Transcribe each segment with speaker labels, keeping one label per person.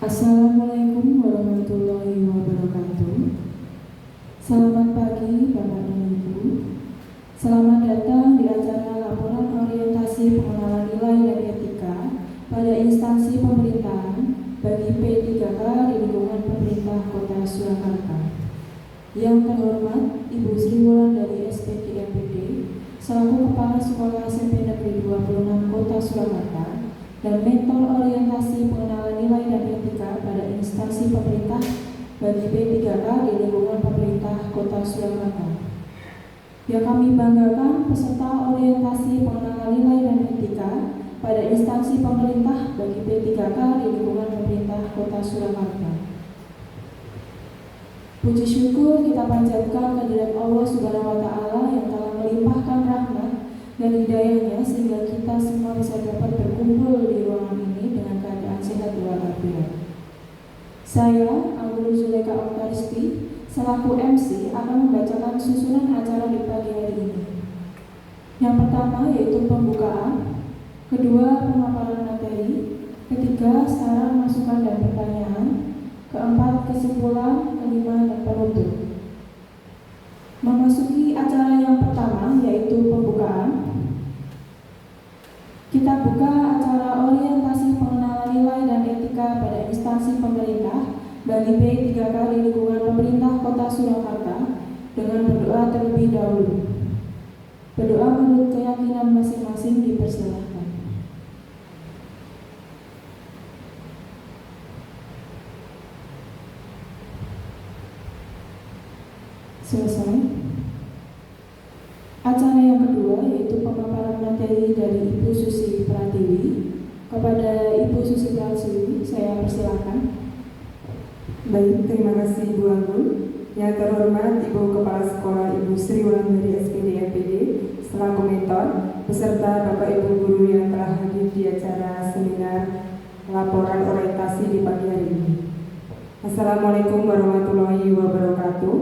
Speaker 1: Assalamualaikum warahmatullahi wabarakatuh. Selamat pagi Bapak dan Ibu. Selamat datang di acara laporan orientasi pengenalan nilai dan etika pada instansi pemerintahan bagi P3K di lingkungan pemerintah Kota Surakarta. Yang terhormat Ibu Sri Wulandari SPD MPD selaku Kepala Sekolah SMP Negeri 26 Kota Surakarta dan Mentor Orientasi Pengenalan Nilai dan Etika pada instansi pemerintah bagi P3K di lingkungan pemerintah Kota Surakarta. Yang kami banggakan peserta orientasi pengenalan nilai dan etika pada instansi pemerintah bagi P3K di lingkungan pemerintah Kota Surakarta. Puji syukur kita panjatkan kehadirat Allah Subhanahu wa Ta'ala yang telah melimpahkan rahmat dan hidayahnya sehingga kita semua bisa dapat berkumpul di ruangan ini dengan keadaan sehat walafiat. Saya, Anggul Zuleka Oktaristi, selaku MC akan membacakan susunan acara di pagi hari ini. Yang pertama yaitu pembukaan, kedua pemaparan materi, ketiga saran, masukan dan pertanyaan, keempat kesimpulan, kelima dan penutup. Memasuki acara yang pertama yaitu pembukaan. Kita buka acara orientasi pengenalan nilai dan etika pada instansi pemerintah bagi P3K di lingkungan pemerintah Kota Surakarta dengan berdoa terlebih dahulu. Berdoa menurut keyakinan masing-masing dipersilahkan. Selesai. Acara yang kedua yaitu pemaparan materi dari Ibu Susi Pratiwi. Kepada Ibu Susi Pratiwi, saya persilakan.
Speaker 2: Baik, terima kasih Bu Anggul. Yang terhormat Ibu Kepala Sekolah Ibu Sri Wulandari SPD MPD selaku mentor, beserta Bapak Ibu Guru yang telah hadir di acara seminar laporan orientasi di pagi hari ini. Assalamualaikum warahmatullahi wabarakatuh.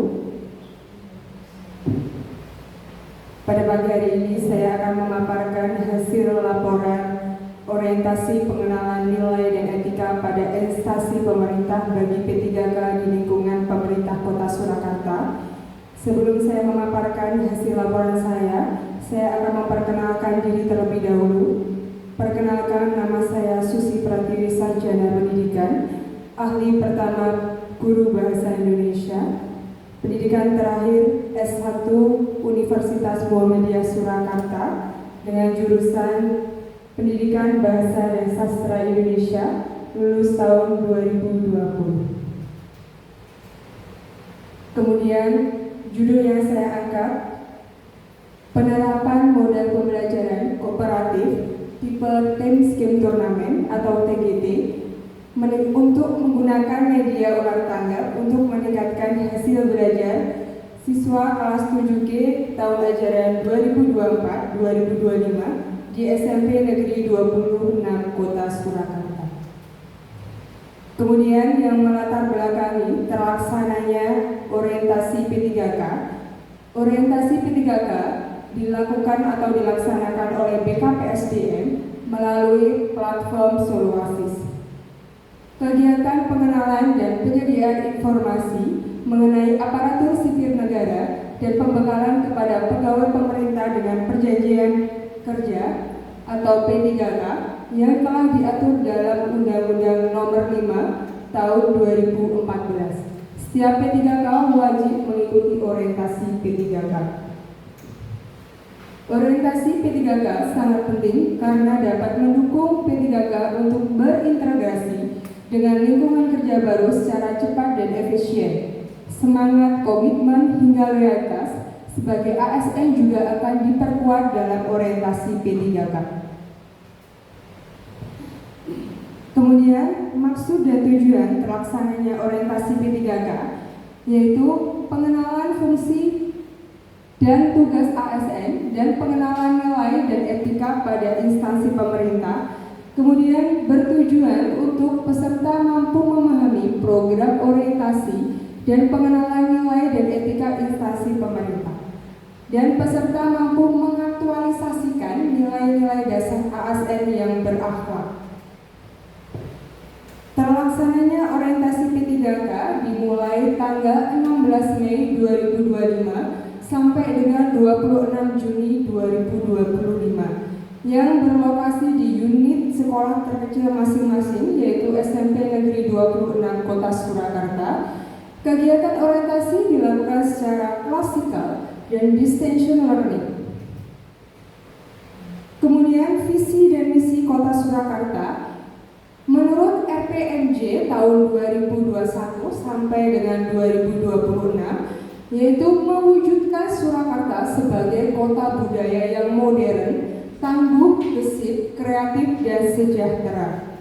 Speaker 2: Pada pagi hari ini saya akan memaparkan hasil laporan orientasi pengenalan nilai dan etika pada instansi pemerintah bagi P3K di lingkungan pemerintah Kota Surakarta. Sebelum saya memaparkan hasil laporan saya akan memperkenalkan diri terlebih dahulu. Perkenalkan, nama saya Susi Pratiwi, Sarjana Pendidikan, ahli pertama Guru Bahasa Indonesia. Pendidikan terakhir S1 Universitas Muhammadiyah Surakarta dengan jurusan Pendidikan Bahasa dan Sastra Indonesia, lulus tahun 2020. Kemudian judul yang saya angkat, penerapan model pembelajaran kooperatif tipe Team Scheme Turnamen atau TGT untuk menggunakan media ular tanggap untuk meningkatkan hasil belajar siswa kelas 7G tahun ajaran 2024-2025 di SMP Negeri 26 Kota Surakarta. Kemudian yang melatar belakangi terlaksananya orientasi P3K. Orientasi P3K dilakukan atau dilaksanakan oleh BKPSDM melalui platform Soloasis. Kegiatan pengenalan dan penyediaan informasi mengenai aparatur sipil negara dan pembekalan kepada pegawai pemerintah dengan perjanjian kerja atau P3K yang telah diatur dalam Undang-Undang Nomor 5 Tahun 2014. Setiap P3K wajib mengikuti orientasi P3K. Orientasi P3K sangat penting karena dapat mendukung P3K untuk berintegrasi dengan lingkungan kerja baru secara cepat dan efisien. Semangat, komitmen, hingga loyalitas sebagai ASN juga akan diperkuat dalam orientasi P3K. Kemudian, maksud dan tujuan terlaksananya orientasi P3K yaitu pengenalan fungsi dan tugas ASN dan pengenalan nilai dan etika pada instansi pemerintah. Kemudian bertujuan untuk peserta mampu memahami program orientasi dan pengenalan nilai dan etika instansi pemerintah. Dan peserta mampu mengaktualisasikan nilai-nilai dasar ASN yang berakhlak. Terlaksananya orientasi P3K dimulai tanggal 16 Mei 2025 sampai dengan 26 Juni 2025 yang berlokasi di unit sekolah terkecil masing-masing, yaitu SMP Negeri 26 Kota Surakarta. Kegiatan orientasi dilakukan secara klasikal dan distinction learning. Kemudian visi dan misi Kota Surakarta menurut RPMJ tahun 2021 sampai dengan 2026, yaitu mewujudkan Surakarta sebagai kota budaya yang modern, tangguh, gesit, kreatif, dan sejahtera.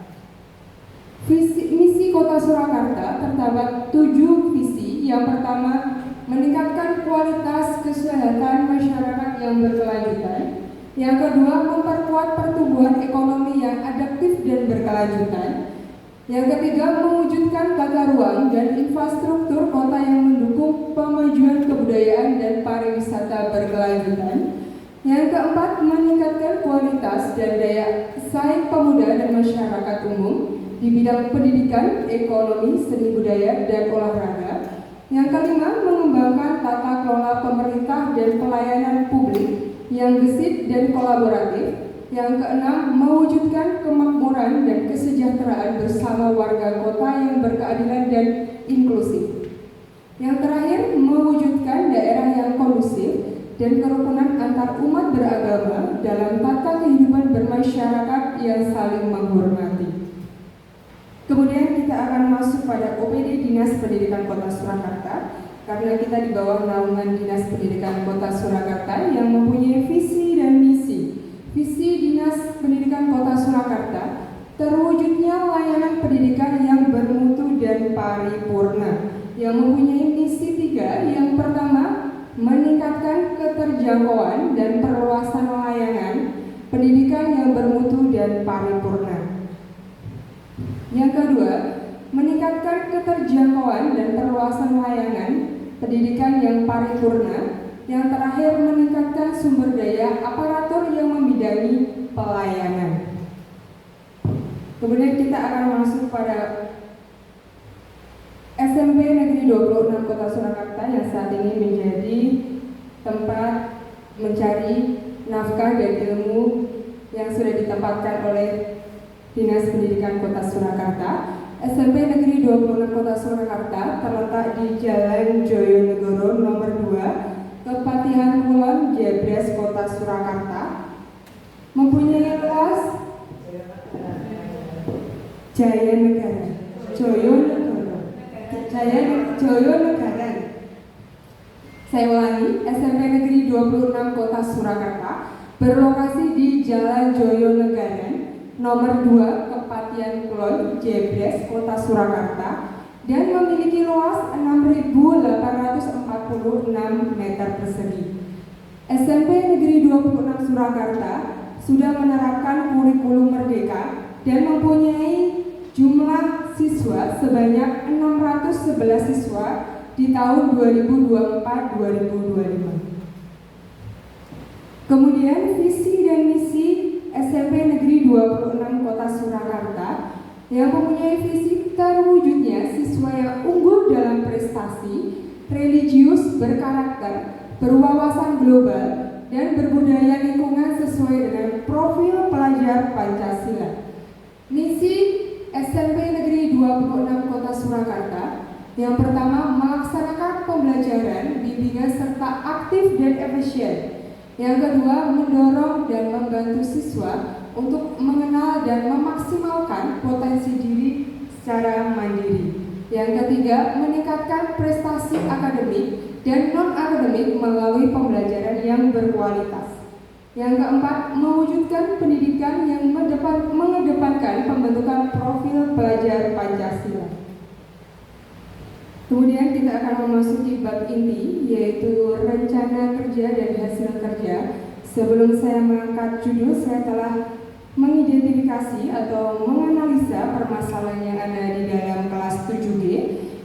Speaker 2: Misi Kota Surakarta terdapat 7 visi. Yang pertama, meningkatkan kualitas kesehatan masyarakat yang berkelanjutan. Yang kedua, memperkuat pertumbuhan ekonomi yang adaptif dan berkelanjutan. Yang ketiga, mewujudkan tata ruang dan infrastruktur kota yang mendukung pemajuan kebudayaan dan pariwisata berkelanjutan. Yang keempat, meningkatkan kualitas dan daya saing pemuda dan masyarakat umum di bidang pendidikan, ekonomi, seni budaya, dan olahraga. Yang kelima, mengembangkan tata kelola pemerintah dan pelayanan publik yang gesit dan kolaboratif. Yang keenam, mewujudkan kemakmuran dan kesejahteraan bersama warga kota yang berkeadilan dan inklusif. Yang terakhir, mewujudkan daerah yang kondusif dan kerukunan antar umat beragama dalam tata kehidupan bermasyarakat yang saling menghormati. Kemudian kita akan masuk pada OPD Dinas Pendidikan Kota Surakarta, karena kita di bawah naungan Dinas Pendidikan Kota Surakarta yang mempunyai visi dan misi. Visi Dinas Pendidikan Kota Surakarta, terwujudnya layanan pendidikan yang bermutu dan paripurna, yang mempunyai misi 3. Yang pertama, meningkatkan keterjangkauan dan perluasan layanan pendidikan yang bermutu dan paripurna. Yang kedua, meningkatkan keterjangkauan dan perluasan layanan pendidikan yang paripurna. Yang terakhir, meningkatkan sumber daya aparatur yang membidangi pelayanan. Kemudian kita akan masuk pada SMP Negeri 26 Kota Surakarta yang saat ini menjadi tempat mencari nafkah dan ilmu yang sudah ditempatkan oleh Dinas Pendidikan Kota Surakarta. SMP Negeri 26 Kota Surakarta terletak di Jalan Joyonegoro nomor 2, Kepatihan Kulon, Jebres, Kota Surakarta. Mempunyai luas Joyonegara. Saya ulangi, SMP Negeri 26 Kota Surakarta berlokasi di Jalan Joyonegara nomor 2, Kepatihan Kulon, Jebres, Kota Surakarta, dan memiliki luas 6.846 meter persegi. SMP Negeri 26 Surakarta sudah menerapkan kurikulum merdeka dan mempunyai jumlah siswa sebanyak 611 siswa di tahun 2024-2025. Kemudian visi dan misi SMP Negeri 26 Kota Surakarta yang mempunyai visi terwujudnya siswa yang unggul dalam prestasi, religius, berkarakter, berwawasan global, dan berbudaya lingkungan sesuai dengan profil pelajar Pancasila. Misi SMP Negeri 26 Kota Surakarta yang pertama, melaksanakan pembelajaran, bimbingan serta aktif dan efisien. Yang kedua, mendorong dan membantu siswa untuk mengenal dan memaksimalkan potensi diri secara mandiri. Yang ketiga, meningkatkan prestasi akademik dan non-akademik melalui pembelajaran yang berkualitas. Yang keempat, mewujudkan pendidikan yang mengedepankan pembentukan profil pelajar Pancasila. Kemudian kita akan memasuki bab inti, yaitu rencana kerja dan hasil kerja. Sebelum saya mengangkat judul, saya telah mengidentifikasi atau menganalisa permasalahan yang ada di dalam kelas 7G.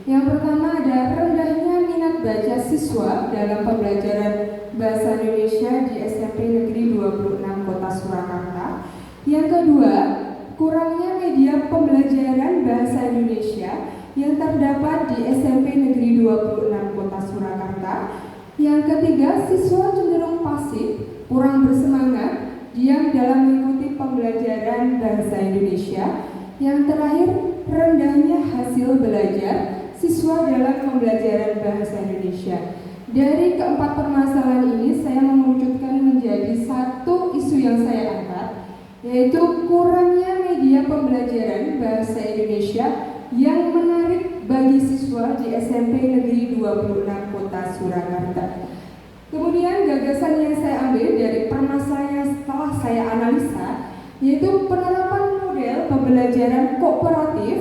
Speaker 2: Yang pertama ada rendahnya minat baca siswa dalam pembelajaran Bahasa Indonesia di SMP Negeri 26 Kota Surakarta. Yang kedua, kurangnya media pembelajaran pembelajaran Bahasa Indonesia yang terdapat di SMP Negeri 26 Kota Surakarta. Yang ketiga, siswa cenderung pasif, kurang bersemangat, diam dalam mengikuti pembelajaran Bahasa Indonesia. Yang terakhir, rendahnya hasil belajar siswa dalam pembelajaran Bahasa Indonesia. Dari keempat permasalahan ini, saya mengerucutkan menjadi satu isu yang saya angkat, yaitu kurangnya media pembelajaran Bahasa Indonesia yang menarik bagi siswa di SMP Negeri 26 Kota Surakarta. Kemudian gagasan yang saya ambil dari permasalahan yang setelah saya analisa, yaitu penerapan model pembelajaran kooperatif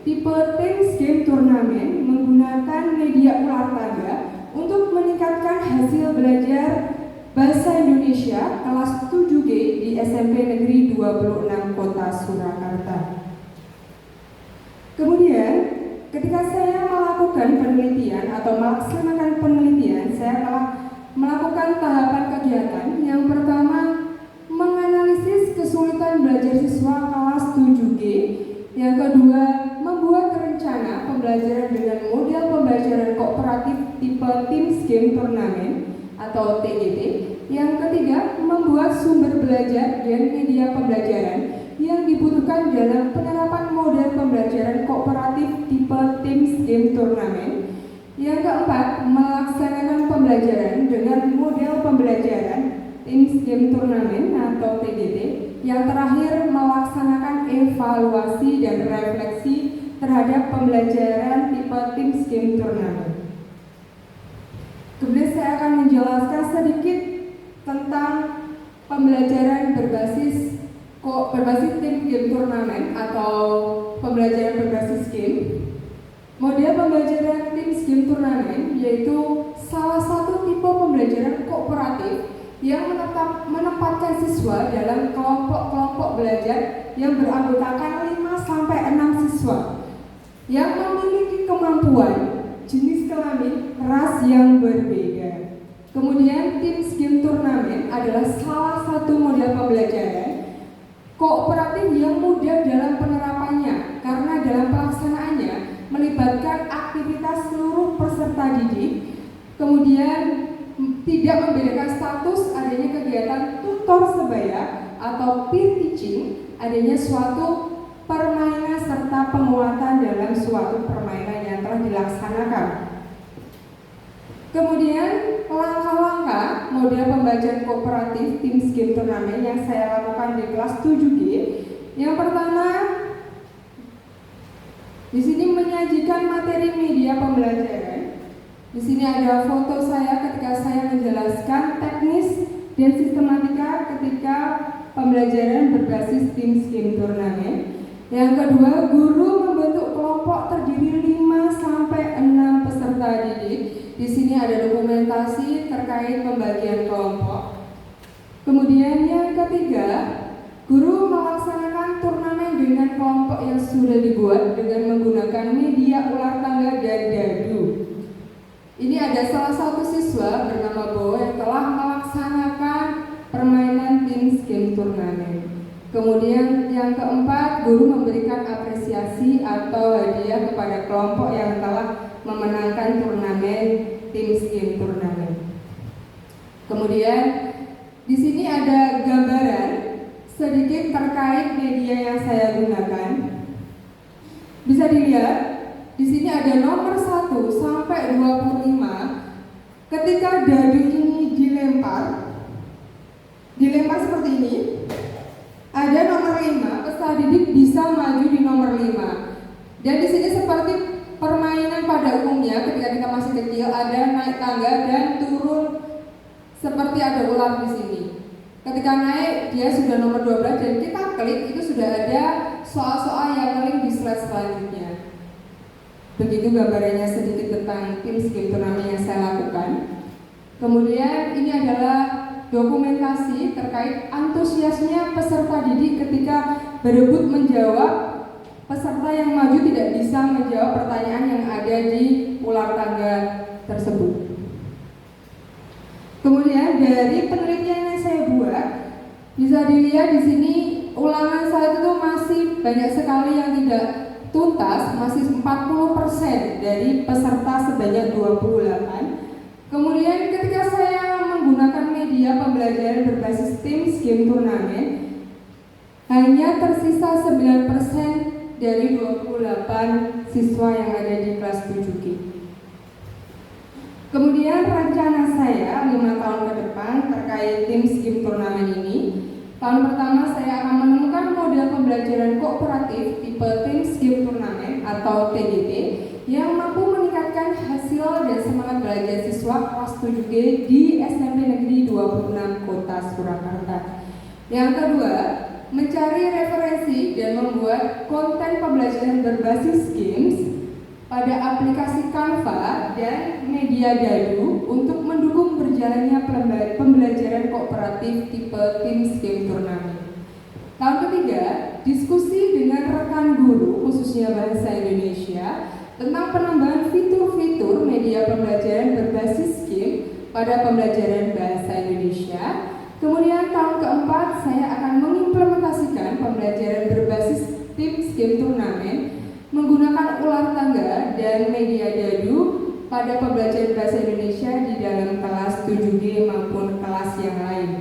Speaker 2: tipe Teams Game Turnamen menggunakan media ular tangga untuk meningkatkan hasil belajar Bahasa Indonesia kelas 7G di SMP Negeri 26 Kota Surakarta. Kemudian, ketika saya melakukan penelitian atau melaksanakan penelitian, saya telah melakukan tahapan kegiatan. Yang pertama, menganalisis kesulitan belajar siswa kelas 7G. Yang kedua, membuat rencana pembelajaran dengan model pembelajaran kooperatif tipe Teams Game Turnamen atau TGT. Yang ketiga, membuat sumber belajar dan media pembelajaran yang dibutuhkan dalam penerapan model pembelajaran kooperatif tipe Teams Game Turnamen. Yang keempat, melaksanakan pembelajaran dengan model pembelajaran Teams Game Turnamen atau TGT. Yang terakhir, melaksanakan evaluasi dan refleksi terhadap pembelajaran tipe Teams Game Turnamen. Kemudian saya akan menjelaskan sedikit tentang pembelajaran berbasis Teams Game Turnamen atau pembelajaran berbasis game. Model pembelajaran Teams Game Turnamen yaitu salah satu tipe pembelajaran kooperatif yang menempatkan siswa dalam kelompok-kelompok belajar yang beranggotakan 5-6 siswa yang memiliki kemampuan, jenis kelamin, ras yang berbeda. Kemudian Teams Game Turnamen adalah salah satu model pembelajaran kooperatif yang mudah dalam penerapannya karena dalam pelaksanaannya melibatkan aktivitas seluruh peserta didik. Kemudian tidak membedakan status adanya kegiatan tutor sebaya atau peer teaching, adanya suatu permainan serta penguatan dalam suatu permainan yang telah dilaksanakan. Kemudian langkah-langkah model pembelajaran kooperatif Teams Game Turnamen yang saya lakukan di kelas 7G. Yang pertama, di sini menyajikan materi media pembelajaran. Di sini ada foto saya ketika saya menjelaskan teknis dan sistematika ketika pembelajaran berbasis Teams Game Turnamen. Yang kedua, guru membentuk kelompok terdiri 5-6 peserta didik. Di sini ada dokumentasi terkait pembagian kelompok. Kemudian yang ketiga, guru melaksanakan turnamen dengan kelompok yang sudah dibuat dengan menggunakan media ular tangga dan dadu. Ini ada salah satu siswa bernama Bo yang telah melaksanakan permainan Teams Game Turnamen. Kemudian yang keempat, guru memberikan apresiasi atau hadiah kepada kelompok yang telah memenangkan turnamen Teams Game Turnamen. Kemudian di sini ada gambaran sedikit terkait media yang saya gunakan. Bisa dilihat, di sini ada nomor 1 sampai 25. Ketika dadu ini dilempar seperti ini. Ada nomor 5, peserta didik bisa maju di nomor 5. Dan di sini seperti permainan pada umumnya ketika kita masih kecil, ada naik tangga dan turun seperti ada ular di sini. Ketika naik dia sudah nomor 12 dan kita klik, itu sudah ada soal-soal yang link di slide selanjutnya. Begitu gambarannya sedikit tentang Teams Game Turnamen yang saya lakukan. Kemudian ini adalah dokumentasi terkait antusiasnya peserta didik ketika berebut menjawab. Peserta yang maju tidak bisa menjawab pertanyaan yang ada di ular tangga tersebut. Kemudian dari penelitian yang saya buat, bisa dilihat di sini ulangan saya itu masih banyak sekali yang tidak tuntas masih 40% dari peserta sebanyak 28. Kemudian ketika saya menggunakan media pembelajaran berbasis Teams game turnamen, hanya tersisa 9% dari 28 siswa yang ada di kelas 7G. Kemudian rencana saya 5 tahun ke depan terkait Teams game turnamen ini. Tahun pertama saya akan menemukan model pembelajaran kooperatif tipe Teams game turnamen atau TGT yang mampu meningkatkan hasil dan semangat belajar siswa kelas 7G di SMP Negeri 26 Kota Surakarta. Yang kedua, mencari referensi dan membuat konten pembelajaran berbasis games pada aplikasi Canva dan media dadu untuk mendukung berjalannya pembelajaran kooperatif tipe Teams game turnamen. Tahun ketiga, diskusi dengan rekan guru khususnya bahasa Indonesia tentang penambahan fitur-fitur media pembelajaran berbasis game pada pembelajaran bahasa Indonesia. Kemudian tahun keempat, saya akan mengimplementasikan pembelajaran berbasis Teams game turnamen menggunakan ular tangga dan media dadu pada pembelajaran bahasa Indonesia di dalam kelas 7G maupun kelas yang lain.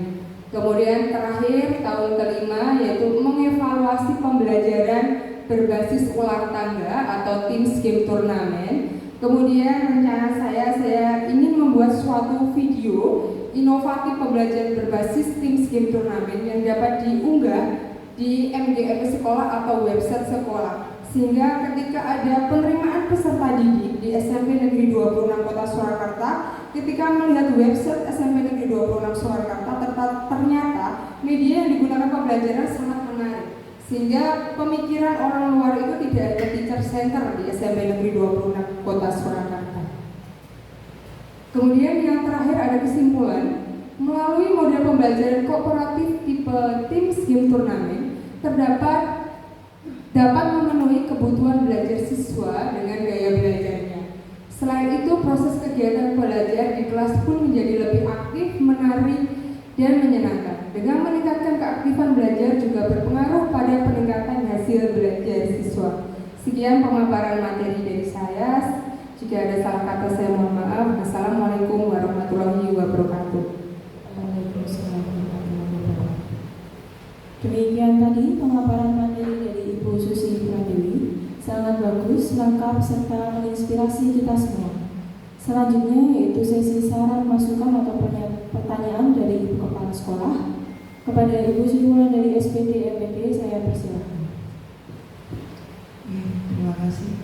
Speaker 2: Kemudian terakhir tahun kelima yaitu mengevaluasi pembelajaran berbasis ular tangga atau Teams game turnamen. Kemudian rencana saya ingin membuat suatu video inovatif pembelajaran berbasis Teams game turnamen yang dapat diunggah di MGM sekolah atau website sekolah, sehingga ketika ada penerimaan peserta didik di SMP Negeri 26 Kota Surakarta, ketika melihat website SMP Negeri 26 Surakarta, ternyata media yang digunakan pembelajaran sangat menarik, sehingga pemikiran orang luar itu tidak ada teacher center di SMP Negeri 26 Kota Surakarta. Kemudian yang terakhir ada kesimpulan, melalui model pembelajaran kooperatif tipe Teams game turnamen dapat memenuhi kebutuhan belajar siswa dengan gaya belajarnya. Selain itu, proses kegiatan belajar di kelas pun menjadi lebih aktif, menarik, dan menyenangkan. Dengan meningkatkan keaktifan belajar juga berpengaruh pada peningkatan hasil belajar siswa. Sekian pemaparan materi dari saya. Jika ada salah kata saya mohon maaf. Assalamualaikum warahmatullahi wabarakatuh.
Speaker 1: Demikian tadi pemaparan materi dari Ibu Susi Pradewi, sangat bagus, lengkap, serta menginspirasi kita semua. Selanjutnya yaitu sesi saran, masukan atau pertanyaan dari Ibu Kepala Sekolah. Kepada Ibu Sri Wulandari SPD MPD saya persilakan.
Speaker 3: Terima kasih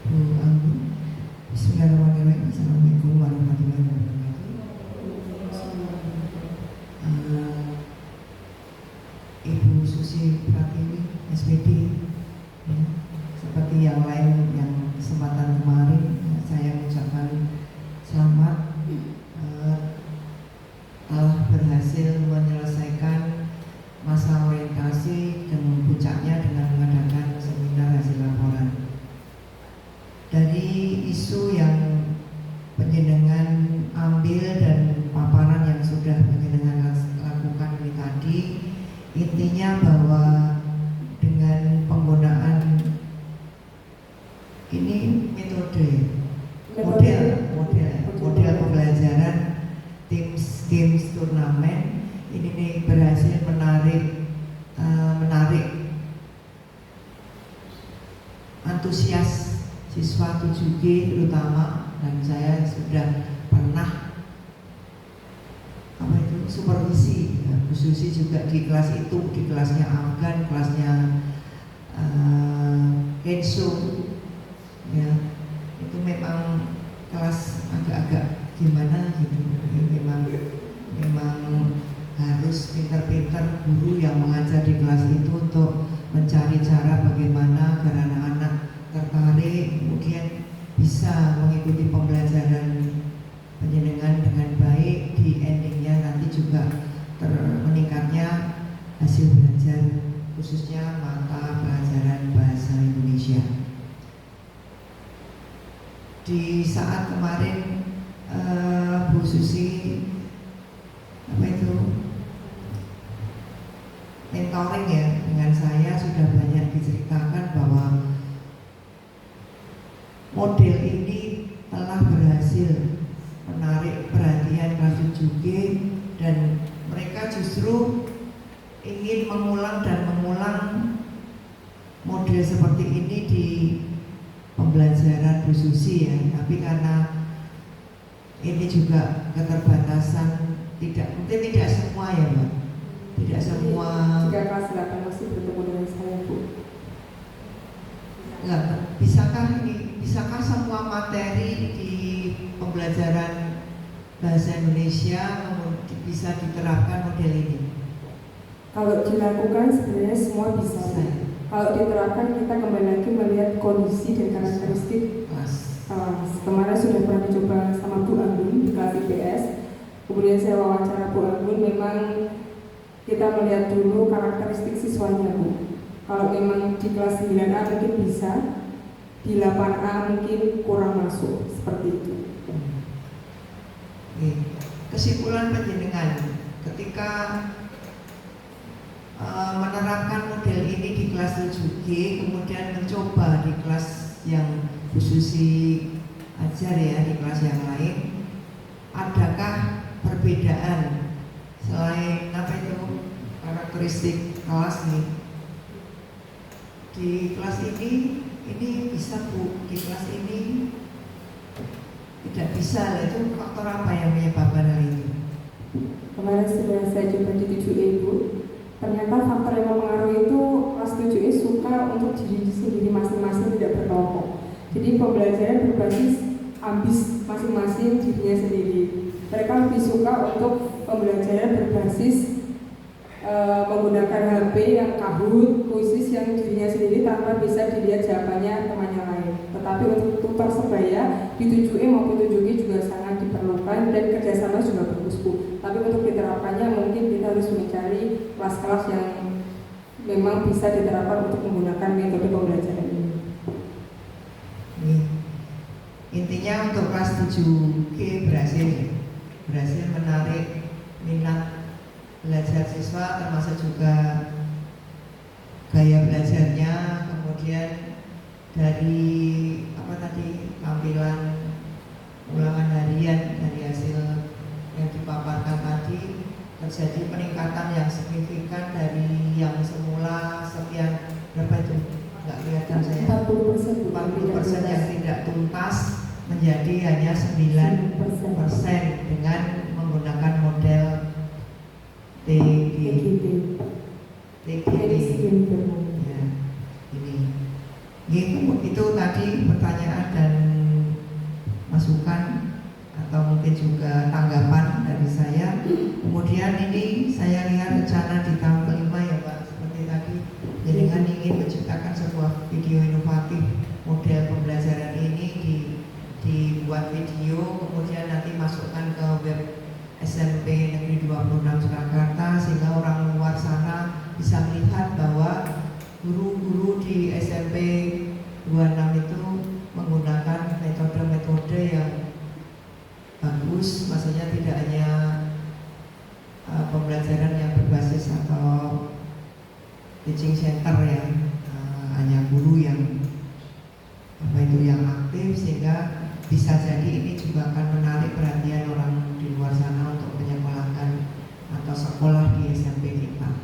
Speaker 3: Bu Anggun. Bismillahirrahmanirrahim. Assalamualaikum warahmatullahi wabarakatuh. Ibu Susi Pratiwi SPD, ya, seperti yang lain yang kesempatan kemarin, ya, saya mengucapkan selamat telah berhasil menyelesaikan masa orientasi dan puncaknya dengan mengadakan seminar hasil laporan. Dari isu yang penjenengan ambil dan paparan yang sudah penjenengan lakukan ini tadi, intinya bahwa dengan penggunaan ini model pembelajaran Teams turnamen ini berhasil menarik antusias siswa 7G terutama, dan saya sudah pernah supervisi, ya, khususnya juga di kelas itu, di kelasnya Afgan, kelasnya Kenso, ya, itu memang kelas agak-agak gimana gitu, ya, memang harus pintar-pintar guru yang mengajar di kelas itu untuk mencari cara bagaimana agar anak-anak tertarik, kemudian bisa mengikuti pembelajaran penjenengan dengan baik, di endingnya nanti juga meningkatnya hasil belajar khususnya mata pelajaran bahasa Indonesia. Di saat kemarin Bu Susi mentoring ya dengan saya, sudah banyak diceritakan bahwa model ini telah berhasil menarik perhatian kelas 7G dan mereka justru ingin mengulang model seperti ini di pembelajaran Bu Susi ya. Tapi karena ini juga keterbatasan, mungkin tidak semua ya Mbak, tidak semua.
Speaker 2: Jika kelas 8 masih bertemu dengan saya Bu.
Speaker 3: Enggak, bisakah semua materi di pembelajaran bahasa Indonesia bisa diterapkan model ini?
Speaker 2: Kalau dilakukan sebenarnya semua bisa. Kalau diterapkan kita kembali lagi melihat kondisi dan karakteristik kelas. Kemarin sudah pernah dicoba sama Bu Anggun di kelas IPS. Kemudian saya wawancara Bu Anggun, memang kita melihat dulu karakteristik siswanya Bu. Kalau memang di kelas 9A mungkin bisa, di 8A mungkin kurang masuk, seperti itu.
Speaker 3: Kesimpulan penjenengan ketika menerapkan model ini di kelas 7G, kemudian mencoba di kelas yang Bu Susi ajar ya, di kelas yang lain, adakah perbedaan selain karakteristik kelas nih? Di kelas ini bisa Bu, di kelas ini tidak bisa lah, itu faktor apa yang menyebabkan hal itu?
Speaker 2: Kemarin sudah saya coba di 7E Bu, ternyata faktor yang mempengaruhi itu kelas 7E suka untuk diri sendiri masing-masing, tidak berkelompok. Jadi pembelajaran berbasis ambis masing-masing dirinya sendiri. Mereka lebih suka untuk pembelajaran berbasis menggunakan HP yang Kahoot, kuisis yang dirinya sendiri tanpa bisa dilihat jawabannya temannya lain. Tetapi untuk tutor sebaya di 7E maupun 7G juga sangat diperlukan dan kerjasama juga bagus Bu. Tapi untuk diterapkannya mungkin kita harus mencari kelas-kelas yang memang bisa diterapkan untuk menggunakan metode pembelajaran ini.
Speaker 3: Intinya untuk kelas 7G berhasil menarik minat belajar siswa, termasuk juga gaya belajarnya, kemudian dari tampilan ulangan harian dari hasil yang dipaparkan tadi terjadi peningkatan yang signifikan dari yang semula sekian, berapa itu? Nggak kelihatan saya. 40% yang tidak tuntas menjadi hanya 9% dengan menggunakan model TGD. Ya, itu tadi pertanyaan dan masukan atau mungkin juga tanggapan dari saya. Kemudian ini saya lihat rencana di tahun kelima ya Pak, seperti tadi jenengan ingin menciptakan sebuah video inovatif model pembelajaran ini dibuat video, kemudian nanti masukkan ke web SMP Negeri 26 Surakarta sehingga orang luar sana bisa melihat bahwa guru-guru di SMP 26 itu menggunakan metode-metode yang bagus, maksudnya tidak hanya pembelajaran yang berbasis atau teaching center ya, hanya guru yang yang aktif, sehingga bisa jadi ini juga akan menarik perhatian orang di luar sana untuk menyekolahkan atau sekolah di SMP kita.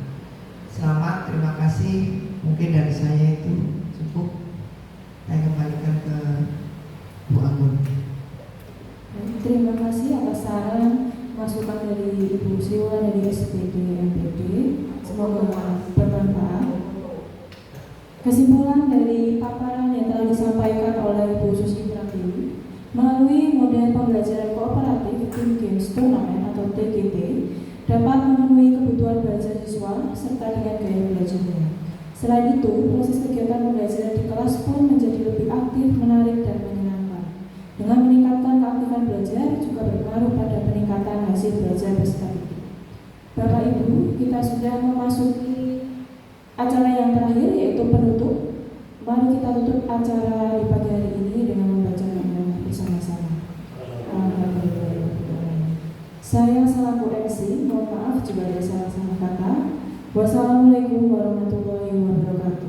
Speaker 3: Selamat, terima kasih. Mungkin dari saya itu cukup. Saya kembalikan ke Bu Anggun.
Speaker 1: Terima kasih atas saran masukan dari Ibu Siwa dari SPD MPD. Semoga bermanfaat. Kesimpulan dari paparan yang telah disampaikan oleh Ibu Susi Pratiwi, melalui model pembelajaran kooperatif Team Games Turnamen atau TGT dapat memenuhi kebutuhan belajar siswa serta dengan gaya belajarnya. Selain itu, proses kegiatan pembelajaran di kelas pun menjadi lebih aktif, menarik, dan menyenangkan. Dengan meningkatkan keaktifan belajar juga berpengaruh pada peningkatan hasil belajar peserta didik. Bapak Ibu, kita sudah memasuki acara yang terakhir yaitu penutup. Mari kita tutup acara di pagi hari ini dengan membaca doa bersama-sama. Saya selaku MC, mohon maaf jika ada salah-salah kata. Wassalamualaikum warahmatullahi wabarakatuh.